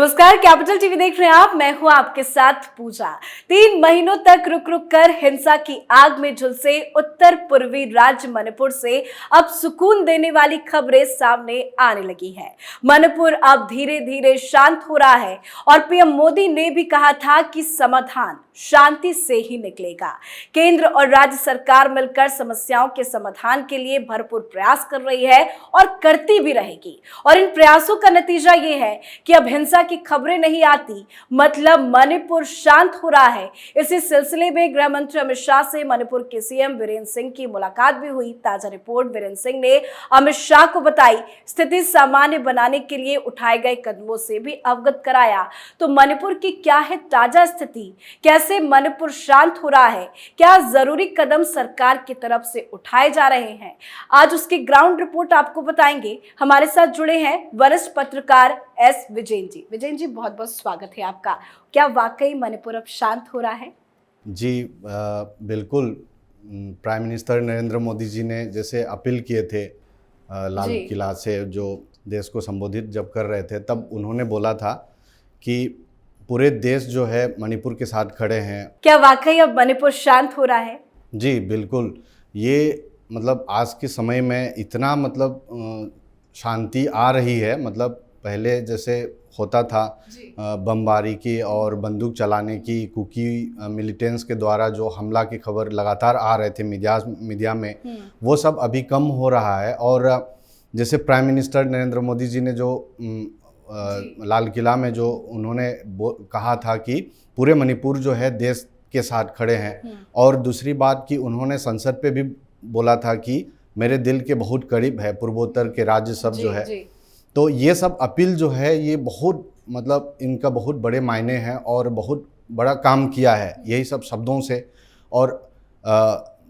नमस्कार, capital TV देख रहे हैं आप। मैं हूं आपके साथ पूजा। 3 महीनों तक रुक रुक कर हिंसा की आग में झुलसे उत्तर पूर्वी राज्य मणिपुर से अब सुकून देने वाली खबरें सामने आने लगी है। मणिपुर अब धीरे धीरे शांत हो रहा है और पीएम मोदी ने भी कहा था कि समाधान शांति से ही निकलेगा। केंद्र और राज्य सरकार मिलकर समस्याओं के समाधान के लिए भरपूर प्रयास कर रही है और करती भी रहेगी। और इन प्रयासों का नतीजा ये है कि अब हिंसा की खबरें नहीं आती, मतलब मणिपुर शांत हो रहा है। इसी सिलसिले में गृह मंत्री अमित शाह से मणिपुर के सीएम बीरेंद्र सिंह की मुलाकात भी हुई। ताजा रिपोर्ट बीरेंद्र सिंह ने अमित शाह को बताई, स्थिति सामान्य बनाने के लिए उठाए गए कदमों से भी अवगत कराया। तो मणिपुर की क्या है ताजा स्थिति, कैसे मणिपुर शांत हो रहा है, क्या जरूरी कदम सरकार की तरफ से उठाए जा रहे हैं, आज उसकी ग्राउंड रिपोर्ट आपको बताएंगे। हमारे साथ जुड़े हैं वरिष्ठ पत्रकार एस विजयन जी। विजयन जी, बहुत बहुत स्वागत है आपका। क्या वाकई मणिपुर अब शांत हो रहा है? जी बिल्कुल। प्राइम मिनिस्टर नरेंद्र मोदी जी ने जैसे अपील किए थे लाल किला से, जो देश को संबोधित जब कर रहे थे, तब उन्होंने बोला था कि पूरे देश जो है मणिपुर के साथ खड़े हैं। क्या वाकई अब मणिपुर शांत हो रहा है? जी बिल्कुल। ये मतलब आज के समय में इतना मतलब शांति आ रही है, मतलब पहले जैसे होता था बमबारी की और बंदूक चलाने की, कुकी मिलिटेंट्स के द्वारा जो हमला की खबर लगातार आ रहे थे मीडिया में, वो सब अभी कम हो रहा है। और जैसे प्राइम मिनिस्टर नरेंद्र मोदी जी ने जो लाल किला में जो उन्होंने कहा था कि पूरे मणिपुर जो है देश के साथ खड़े हैं, और दूसरी बात कि उन्होंने संसद पे भी बोला था कि मेरे दिल के बहुत करीब है पूर्वोत्तर के राज्य सब जो है। तो ये सब अपील जो है, ये बहुत मतलब इनका बहुत बड़े मायने हैं और बहुत बड़ा काम किया है यही सब शब्दों से। और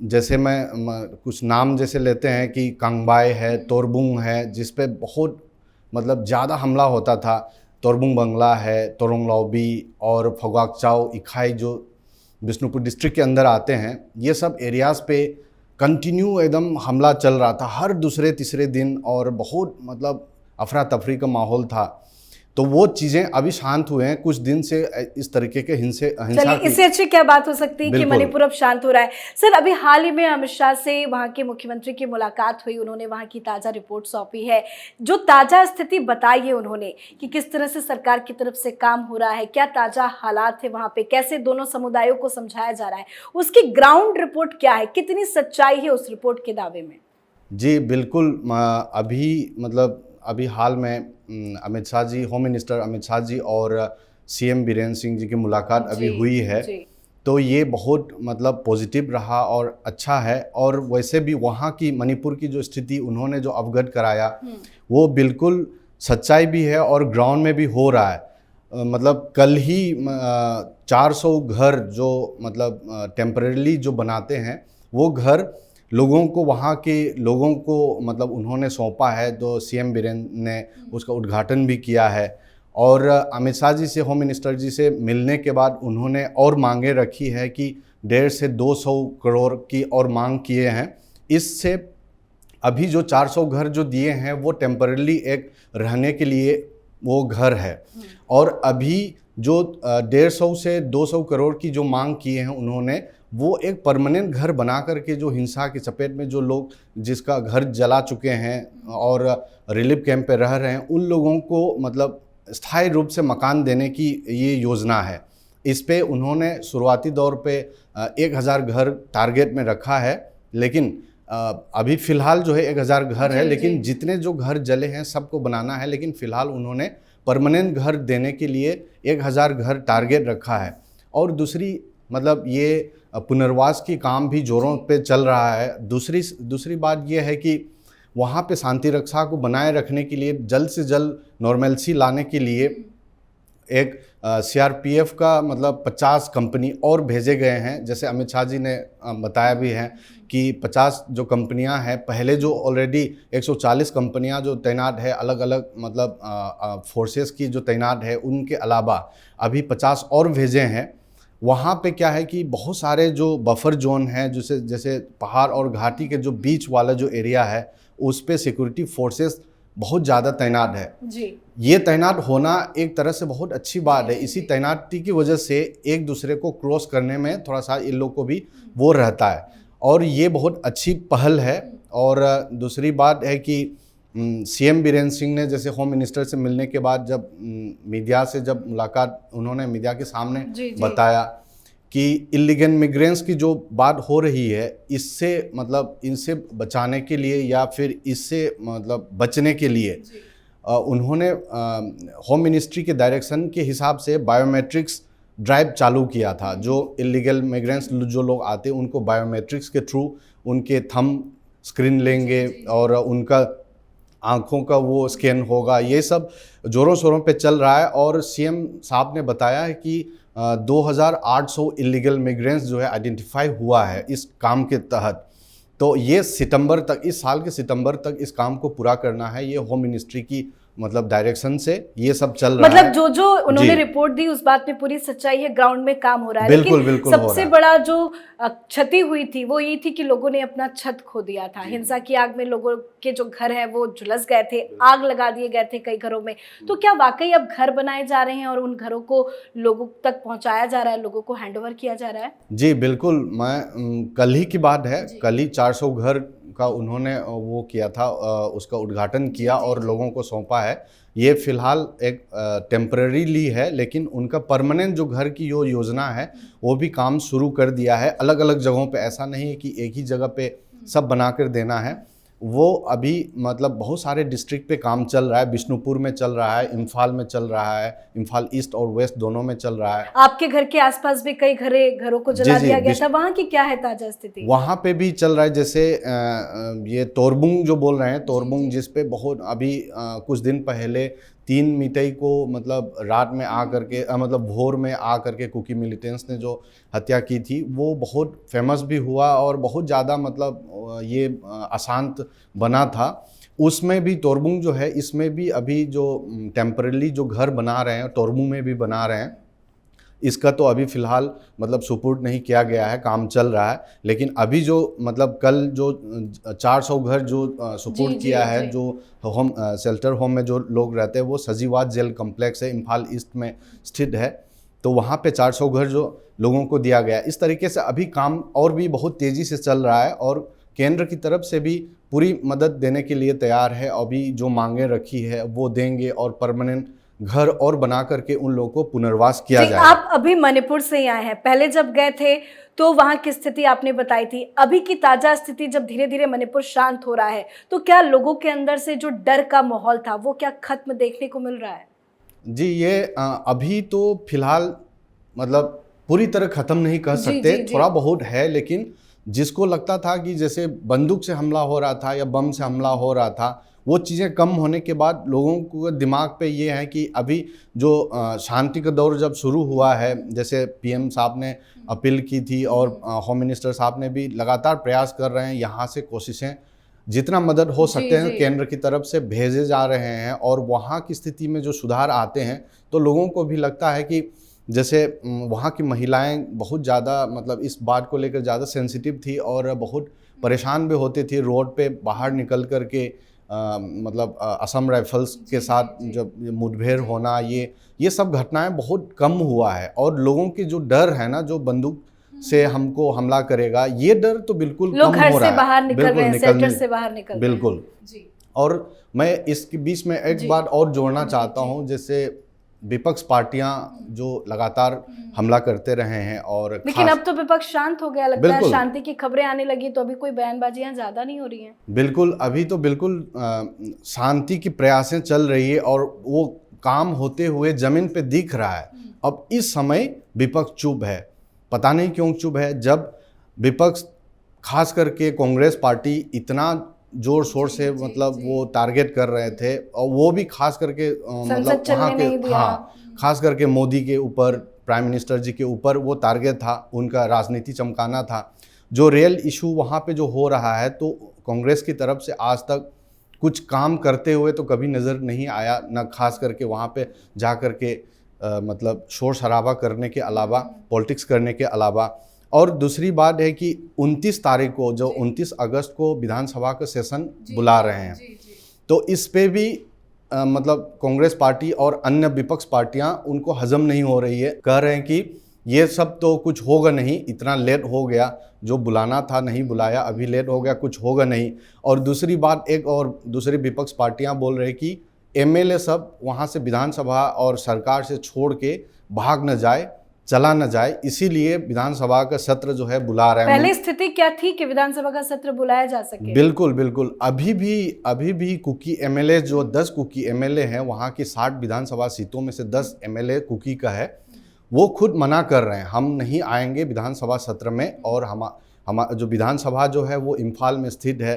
जैसे मैं कुछ नाम जैसे लेते हैं कि कांगबाई है, तोरबुंग है, जिस पे बहुत मतलब ज़्यादा हमला होता था। तोरबुंग बंगला है, तोरंगलौबी और फगवाकचाओ इखाई जो बिष्णुपुर डिस्ट्रिक्ट के अंदर आते हैं, ये सब एरियाज़ पे कंटिन्यू एकदम हमला चल रहा था हर दूसरे तीसरे दिन, और बहुत मतलब अफरा तफरी का माहौल था। तो वो चीज़ें अभी शांत हुए हैं कुछ दिन से। इस तरीके के हिंसा इससे अच्छी क्या बात हो सकती है कि मणिपुर अब शांत हो रहा है। सर, अभी हाल ही में अमित शाह से वहां के मुख्यमंत्री की मुलाकात हुई, उन्होंने वहां की ताजा रिपोर्ट सौंपी है। जो ताजा स्थिति बताई है उन्होंने कि किस तरह से सरकार की तरफ से काम हो रहा है, क्या ताजा हालात है वहां पे, कैसे दोनों समुदायों को समझाया जा रहा है, उसकी ग्राउंड रिपोर्ट क्या है, कितनी सच्चाई है उस रिपोर्ट के दावे में? जी बिल्कुल। अभी हाल में अमित शाह जी, होम मिनिस्टर अमित शाह जी और सीएम बीरेंद्र सिंह जी की मुलाकात अभी हुई है। तो ये बहुत मतलब पॉजिटिव रहा और अच्छा है। और वैसे भी वहाँ की मणिपुर की जो स्थिति उन्होंने जो अवगत कराया, वो बिल्कुल सच्चाई भी है और ग्राउंड में भी हो रहा है। मतलब कल ही 400 घर जो मतलब टेम्परेली जो बनाते हैं, वो घर लोगों को, वहाँ के लोगों को मतलब उन्होंने सौंपा है। तो सीएम बीरेंद्र ने उसका उद्घाटन भी किया है। और अमित शाह जी से, होम मिनिस्टर जी से मिलने के बाद उन्होंने और मांगे रखी है कि 150 से 200 करोड़ की और मांग किए हैं। इससे अभी जो 400 घर जो दिए हैं वो टेम्पररी एक रहने के लिए वो घर है। और अभी जो 150 से 200 करोड़ की जो मांग किए हैं उन्होंने, वो एक परमानेंट घर बना करके जो हिंसा की चपेट में जो लोग जिसका घर जला चुके हैं और रिलीफ कैंप पे रह रहे हैं, उन लोगों को मतलब स्थायी रूप से मकान देने की ये योजना है। इस पे उन्होंने शुरुआती दौर पे 1000 घर टारगेट में रखा है, लेकिन अभी फ़िलहाल जो है 1000 घर है, लेकिन जितने जो घर जले हैं सबको बनाना है। लेकिन फ़िलहाल उन्होंने परमानेंट घर देने के लिए 1000 घर टारगेट रखा है। और दूसरी मतलब ये पुनर्वास की काम भी जोरों पे चल रहा है। दूसरी बात ये है कि वहाँ पे शांति रक्षा को बनाए रखने के लिए, जल्द से जल्द नॉर्मलसी लाने के लिए एक सीआरपीएफ का मतलब 50 कंपनी और भेजे गए हैं। जैसे अमित शाह जी ने बताया भी है कि 50 जो कंपनियां हैं, पहले जो ऑलरेडी 140 कंपनियां जो तैनात है अलग अलग मतलब फोर्सेस की जो तैनात है, उनके अलावा अभी 50 और भेजे हैं। वहाँ पे क्या है कि बहुत सारे जो बफर जोन हैं, जैसे पहाड़ और घाटी के जो बीच वाला जो एरिया है, उस पे सिक्योरिटी फोर्सेस बहुत ज़्यादा तैनात है जी। ये तैनात होना एक तरह से बहुत अच्छी बात है। इसी तैनाती की वजह से एक दूसरे को क्रॉस करने में थोड़ा सा इन लोग को भी वो रहता है और ये बहुत अच्छी पहल है। और दूसरी बात है कि सीएम बीरेंद्र सिंह ने जैसे होम मिनिस्टर से मिलने के बाद जब मीडिया से जब मुलाकात उन्होंने मीडिया के सामने बताया कि इलीगल मिग्रेंट्स की जो बात हो रही है इससे मतलब इनसे बचाने के लिए या फिर इससे मतलब बचने के लिए उन्होंने होम मिनिस्ट्री के डायरेक्शन के हिसाब से बायोमेट्रिक्स ड्राइव चालू किया था। जो इलीगल मिग्रेंट्स जो लोग आते हैं उनको बायोमेट्रिक्स के थ्रू उनके थंब स्क्रीन लेंगे और उनका आँखों का वो स्कैन होगा। ये सब ज़ोरों शोरों पे चल रहा है और सीएम साहब ने बताया है कि 2800 इलीगल मिग्रेंट्स जो है आइडेंटिफाई हुआ है इस काम के तहत। तो ये सितंबर तक, इस साल के सितंबर तक इस काम को पूरा करना है। ये होम मिनिस्ट्री की मतलब डायरेक्शन से ये सब चल रहा है। मतलब जो जो उन्होंने रिपोर्ट दी उस बात में पूरी सच्चाई है, ग्राउंड में काम हो रहा है। बिल्कुल बिल्कुल। सबसे बड़ा जो क्षति हुई थी वो ये थी कि लोगों ने अपना छत खो दिया था। हिंसा की आग में लोगों के जो घर है वो झुलस गए थे, आग लगा दिए गए थे कई घरों में। तो क्या वाकई अब घर बनाए जा रहे हैं और उन घरों को लोगों तक पहुंचाया जा रहा है, लोगों को हैंडओवर किया जा रहा है? जी बिल्कुल। मैं कल ही की बात है, कल ही 400 घर का उन्होंने वो किया था, उसका उद्घाटन किया और लोगों को सौंपा है। ये फिलहाल एक टेम्परेरीली है, लेकिन उनका परमानेंट जो घर की जो योजना है वो भी काम शुरू कर दिया है अलग अलग जगहों पे। ऐसा नहीं है कि एक ही जगह पे सब बनाकर देना है। वो अभी मतलब बहुत सारे डिस्ट्रिक्ट पे काम चल रहा है। बिष्णुपुर में चल रहा है, इम्फाल में चल रहा है, इम्फाल ईस्ट और वेस्ट दोनों में चल रहा है। आपके घर के आसपास भी कई घरों को जला दिया गया था, वहाँ की क्या है ताजा स्थिति? वहाँ पे भी चल रहा है। जैसे ये तोरबुंग जो बोल रहे हैं, तोरबुंग जिस पे बहुत अभी कुछ दिन पहले 3 मई को मतलब रात में आ करके मतलब भोर में आ करके कुकी मिलिटेंट्स ने जो हत्या की थी वो बहुत फेमस भी हुआ और बहुत ज़्यादा मतलब ये अशांत बना था। उसमें भी तोरबुंग जो है, इसमें भी अभी जो टेम्परेली जो घर बना रहे हैं तोरबुंग में भी बना रहे हैं। इसका तो अभी फ़िलहाल मतलब सुपुर्द नहीं किया गया है, काम चल रहा है। लेकिन अभी जो मतलब कल जो 400 घर जो सुपुर्द किया है, जो होम शेल्टर होम में जो लोग रहते हैं वो सजीवाद जेल कम्प्लेक्स है, इम्फाल ईस्ट में स्थित है। तो वहाँ पे 400 घर जो लोगों को दिया गया। इस तरीके से अभी काम और भी बहुत तेज़ी से चल रहा है और केंद्र की तरफ से भी पूरी मदद देने के लिए तैयार है। अभी जो मांगें रखी है वो देंगे और परमानेंट घर और बना करके उन लोगों को पुनर्वास किया जाए। आप अभी मणिपुर से ही आए हैं, पहले जब गए थे तो वहां की स्थिति आपने बताई थी। अभी की ताजा स्थिति जब धीरे धीरे मणिपुर शांत हो रहा है तो क्या लोगों के अंदर से जो डर का माहौल था वो क्या खत्म देखने को मिल रहा है? जी ये अभी तो फिलहाल मतलब पूरी तरह खत्म नहीं कह सकते, थोड़ा बहुत है। लेकिन जिसको लगता था कि जैसे बंदूक से हमला हो रहा था या बम से हमला हो रहा था, वो चीज़ें कम होने के बाद लोगों को दिमाग पे ये है कि अभी जो शांति का दौर जब शुरू हुआ है, जैसे पीएम साहब ने अपील की थी और होम मिनिस्टर साहब ने भी लगातार प्रयास कर रहे हैं। यहाँ से कोशिशें जितना मदद हो सकते हैं केंद्र की तरफ से भेजे जा रहे हैं और वहाँ की स्थिति में जो सुधार आते हैं तो लोगों को भी लगता है कि जैसे वहाँ की महिलाएं बहुत ज़्यादा मतलब इस बात को लेकर ज़्यादा सेंसिटिव थी और बहुत परेशान भी होती थी। रोड पे बाहर निकल कर के मतलब असम राइफल्स के साथ जब मुठभेड़ होना, ये सब घटनाएं बहुत कम हुआ है। और लोगों की जो डर है ना, जो बंदूक से हमको हमला करेगा, ये डर तो बिल्कुल कम हो रहा है। लोग घर से बाहर निकल रहे हैं, सेल्टर से बाहर निकल रहे हैं। बिल्कुल जी। और मैं इसके बीच में एक बात और जोड़ना चाहता हूँ। जैसे विपक्ष पार्टियां जो लगातार हमला करते रहे हैं और लेकिन अब तो विपक्ष शांत हो गया, लगता है शांति की खबरें आने लगी, तो अभी कोई बयानबाजियां ज्यादा नहीं हो रही हैं। बिल्कुल, अभी तो बिल्कुल शांति की प्रयासें चल रही है और वो काम होते हुए जमीन पे दिख रहा है। अब इस समय विपक्ष चुप है, पता नहीं क्यों चुप है। जब विपक्ष खास करके कांग्रेस पार्टी इतना जोर शोर से मतलब वो टारगेट कर रहे थे और वो भी खास करके मतलब वहाँ के खास करके मोदी के ऊपर, प्राइम मिनिस्टर जी के ऊपर वो टारगेट था, उनका राजनीति चमकाना था। जो रियल इशू वहाँ पे जो हो रहा है, तो कांग्रेस की तरफ से आज तक कुछ काम करते हुए तो कभी नज़र नहीं आया, न खास करके वहाँ पे जा कर के मतलब शोर शराबा करने के अलावा, पॉलिटिक्स करने के अलावा। और दूसरी बात है कि 29 तारीख को, जो 29 अगस्त को विधानसभा का सेशन बुला रहे हैं, तो इस पे भी मतलब कांग्रेस पार्टी और अन्य विपक्ष पार्टियां उनको हजम नहीं हो रही है, कह रहे हैं कि ये सब तो कुछ होगा नहीं, इतना लेट हो गया, जो बुलाना था नहीं बुलाया, अभी लेट हो गया, कुछ होगा नहीं। और दूसरी बात, एक और दूसरी विपक्ष पार्टियां बोल रहे हैं कि एमएलए सब वहां से विधानसभा और सरकार से छोड़ के भाग न जाए, चला न जाए, इसीलिए विधानसभा का सत्र जो है बुला रहे हैं। पहले स्थिति क्या थी कि विधानसभा का सत्र बुलाया जा सके? बिल्कुल बिल्कुल, अभी भी कुकी एमएलए जो 10 कुकी एमएलए हैं, वहाँ की 60 विधानसभा सीटों में से 10 एमएलए कुकी का है, वो खुद मना कर रहे हैं, हम नहीं आएंगे विधानसभा सत्र में। और हम जो विधानसभा जो है वो इम्फाल में स्थित है,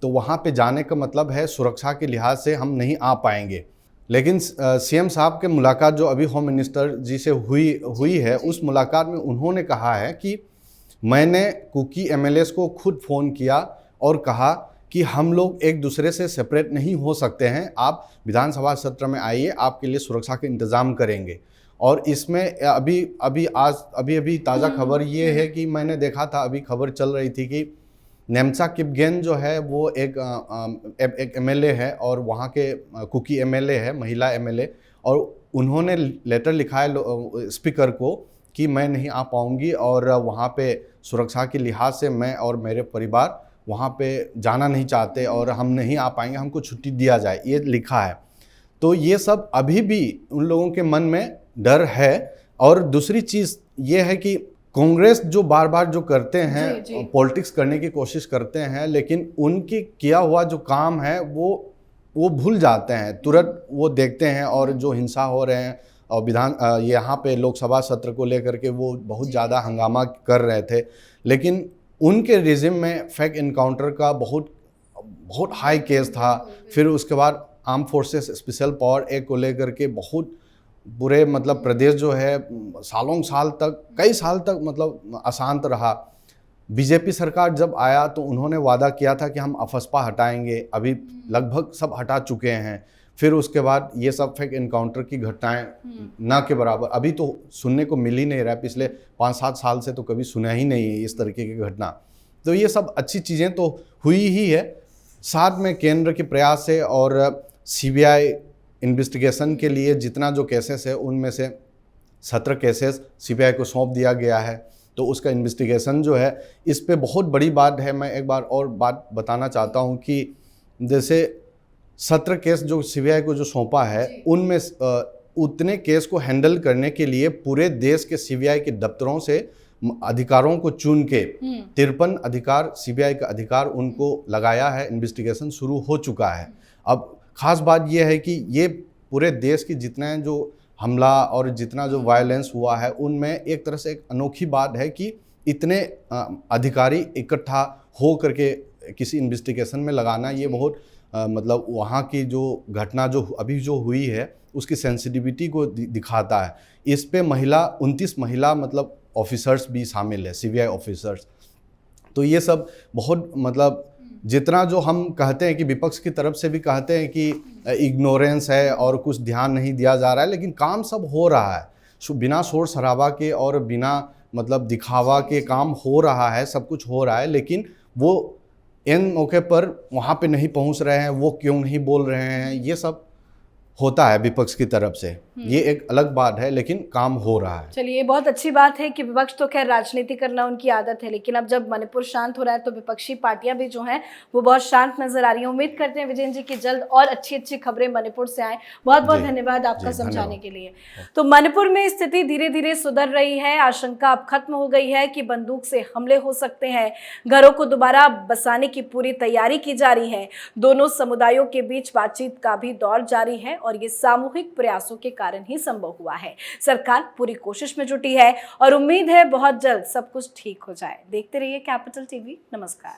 तो वहाँ पे जाने का मतलब है सुरक्षा के लिहाज से हम नहीं आ पाएंगे। लेकिन सीएम साहब के मुलाकात जो अभी होम मिनिस्टर जी से हुई है, उस मुलाकात में उन्होंने कहा है कि मैंने कुकी एमएलएस को खुद फ़ोन किया और कहा कि हम लोग एक दूसरे से सेपरेट नहीं हो सकते हैं, आप विधानसभा सत्र में आइए, आपके लिए सुरक्षा के इंतज़ाम करेंगे। और इसमें अभी ताज़ा खबर ये है कि मैंने देखा था, अभी खबर चल रही थी कि नेमचा किपगेन जो है वो एक एमएलए है और वहाँ के कुकी एमएलए है, महिला एमएलए, और उन्होंने लेटर लिखा है स्पीकर को कि मैं नहीं आ पाऊँगी और वहाँ पे सुरक्षा के लिहाज से मैं और मेरे परिवार वहाँ पे जाना नहीं चाहते और हम नहीं आ पाएंगे, हमको छुट्टी दिया जाए, ये लिखा है। तो ये सब अभी भी उन लोगों के मन में डर है। और दूसरी चीज़ ये है कि कांग्रेस जो बार बार जो करते हैं, पॉलिटिक्स करने की कोशिश करते हैं, लेकिन उनकी किया हुआ जो काम है वो भूल जाते हैं, तुरंत वो देखते हैं। और जो हिंसा हो रहे हैं और यहाँ पे लोकसभा सत्र को लेकर के वो बहुत ज़्यादा हंगामा कर रहे थे, लेकिन उनके रिजिम में फेक इनकाउंटर का बहुत हाई केस था। फिर उसके बाद arm forces special power act को लेकर के बहुत पूरे मतलब प्रदेश जो है कई साल तक मतलब अशांत रहा। बीजेपी सरकार जब आया तो उन्होंने वादा किया था कि हम अफस्पा हटाएंगे, अभी लगभग सब हटा चुके हैं। फिर उसके बाद ये सब फेक इनकाउंटर की घटनाएं ना के बराबर अभी तो सुनने को मिल ही नहीं रहा है, पिछले 5-7 साल से तो कभी सुना ही नहीं है इस तरीके की घटना। तो ये सब अच्छी चीज़ें तो हुई ही है, साथ में केंद्र के प्रयास से और सीबीआई इन्वेस्टिगेशन के लिए जितना जो केसेस है उनमें से 17 केसेस सीबीआई को सौंप दिया गया है, तो उसका इन्वेस्टिगेशन जो है इस पे बहुत बड़ी बात है। मैं एक बार और बात बताना चाहता हूँ कि जैसे 17 केस जो सीबीआई को जो सौंपा है, उनमें उतने केस को हैंडल करने के लिए पूरे देश के सीबीआई के दफ्तरों से अधिकारों को चुन के 53 अधिकार सीबीआई का अधिकार उनको लगाया है, इन्वेस्टिगेशन शुरू हो चुका है। अब खास बात यह है कि ये पूरे देश की जितना जो हमला और जितना जो वायलेंस हुआ है उनमें एक तरह से एक अनोखी बात है कि इतने अधिकारी इकट्ठा हो करके किसी इन्वेस्टिगेशन में लगाना, ये बहुत मतलब वहाँ की जो घटना जो अभी जो हुई है उसकी सेंसिटिविटी को दिखाता है। इस पे 29 महिला मतलब ऑफिसर्स भी शामिल है, सीबीआई ऑफिसर्स। तो ये सब बहुत मतलब जितना जो हम कहते हैं कि विपक्ष की तरफ से भी कहते हैं कि इग्नोरेंस है और कुछ ध्यान नहीं दिया जा रहा है, लेकिन काम सब हो रहा है बिना शोर शराबा के और बिना मतलब दिखावा के काम हो रहा है, सब कुछ हो रहा है। लेकिन वो इन मौके पर वहाँ पे नहीं पहुँच रहे हैं, वो क्यों नहीं बोल रहे हैं, ये सब होता है विपक्ष की तरफ से, ये एक अलग बात है, लेकिन काम हो रहा है। चलिए, बहुत अच्छी बात है कि विपक्ष तो खैर राजनीति करना उनकी आदत है, लेकिन अब जब मणिपुर शांत हो रहा है तो विपक्षी पार्टियां भी जो हैं वो बहुत शांत नजर आ रही हैं। उम्मीद करते हैं विजयन जी की जल्द और अच्छी खबरें मणिपुर से आए। बहुत बहुत धन्यवाद आपका समझाने के लिए। तो मणिपुर में स्थिति धीरे धीरे सुधर रही है, आशंका अब खत्म हो गई है कि बंदूक से हमले हो सकते हैं। घरों को दोबारा बसाने की पूरी तैयारी की जा रही है। दोनों समुदायों के बीच बातचीत का भी दौर जारी है और ये सामूहिक प्रयासों के कारण ही संभव हुआ है। सरकार पूरी कोशिश में जुटी है और उम्मीद है बहुत जल्द सब कुछ ठीक हो जाए। देखते रहिए कैपिटल टीवी। नमस्कार।